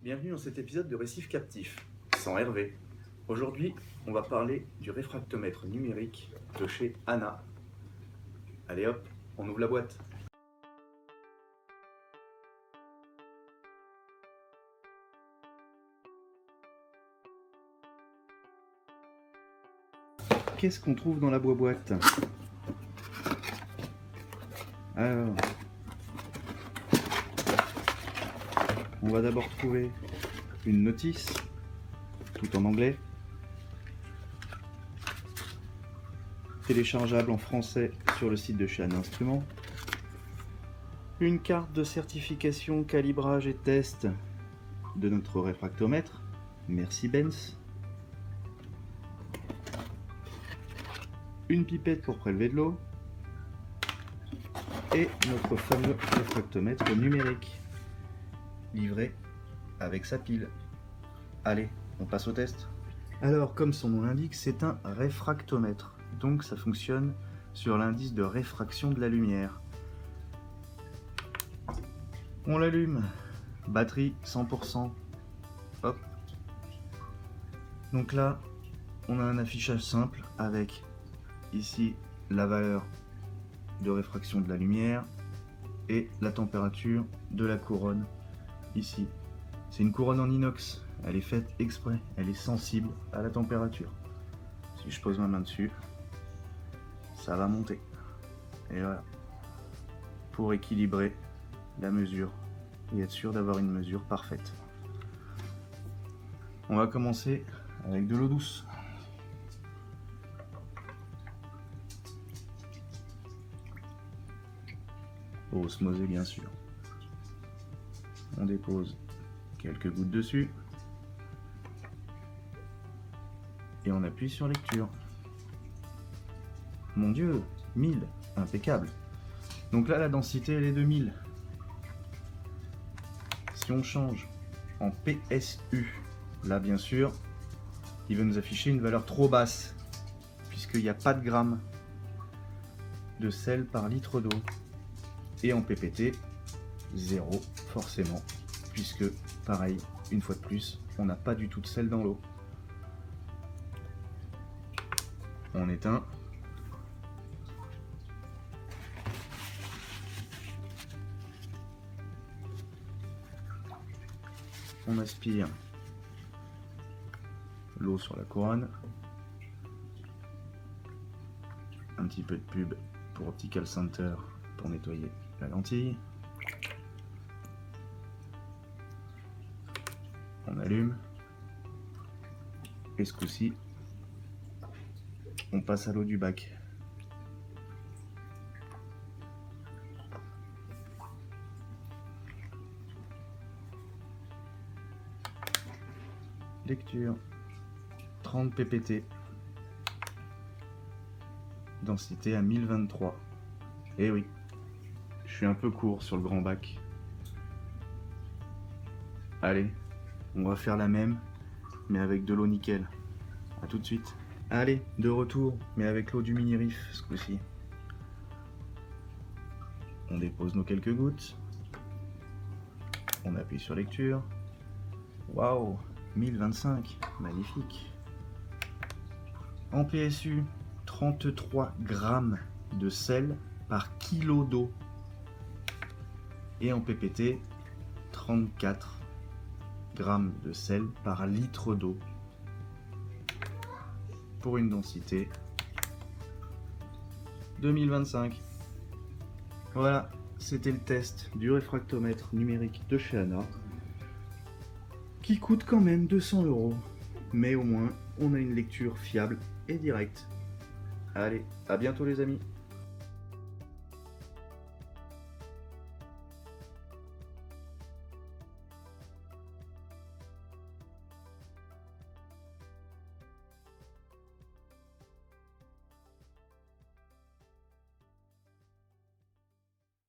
Bienvenue dans cet épisode de Récif Captif, sans Hervé. Aujourd'hui, on va parler du réfractomètre numérique de chez Anna. Allez hop, on ouvre la boîte. Qu'est-ce qu'on trouve dans la boîte? Alors, on va d'abord trouver une notice, tout en anglais, téléchargeable en français sur le site de chez Anna Instruments, une carte de certification, calibrage et test de notre réfractomètre, merci Benz, une pipette pour prélever de l'eau, et notre fameux réfractomètre numérique, livré avec sa pile. Allez, on passe au test. Alors, comme son nom l'indique, c'est un réfractomètre, donc ça fonctionne sur l'indice de réfraction de la lumière. On l'allume, batterie 100%, hop. Donc là, on a un affichage simple avec ici la valeur de réfraction de la lumière et la température de la couronne ici. C'est une couronne en inox, elle est faite exprès, elle est sensible à la température. Si je pose ma main dessus, ça va monter. Et voilà, pour équilibrer la mesure et être sûr d'avoir une mesure parfaite. On va commencer avec de l'eau douce. Pour osmoser bien sûr. On dépose quelques gouttes dessus et on appuie sur lecture. Mon Dieu, 1000, impeccable. Donc là la densité elle est de 1000. Si on change en PSU, là bien sûr il va nous afficher une valeur trop basse puisqu'il n'y a pas de grammes de sel par litre d'eau. Et en PPT, 0 forcément, puisque pareil, une fois de plus, on n'a pas du tout de sel dans l'eau. On éteint. On aspire l'eau sur la couronne. Un petit peu de pub pour Optical Center pour nettoyer la lentille. On allume. Et ce coup-ci, on passe à l'eau du bac. Lecture 30 ppt. Densité à 1023. Et oui, je suis un peu court sur le grand bac. Allez, on va faire la même, mais avec de l'eau nickel. A tout de suite. Allez, de retour, mais avec l'eau du mini-riff ce coup-ci. On dépose nos quelques gouttes. On appuie sur lecture. Waouh, 1025, magnifique. En PSU, 33 grammes de sel par kilo d'eau. Et en PPT, 34 grammes de sel par litre d'eau. Pour une densité de 1025. Voilà, c'était le test du réfractomètre numérique de chez Anna, qui coûte quand même 200 €. Mais au moins, on a une lecture fiable et directe. Allez, à bientôt les amis.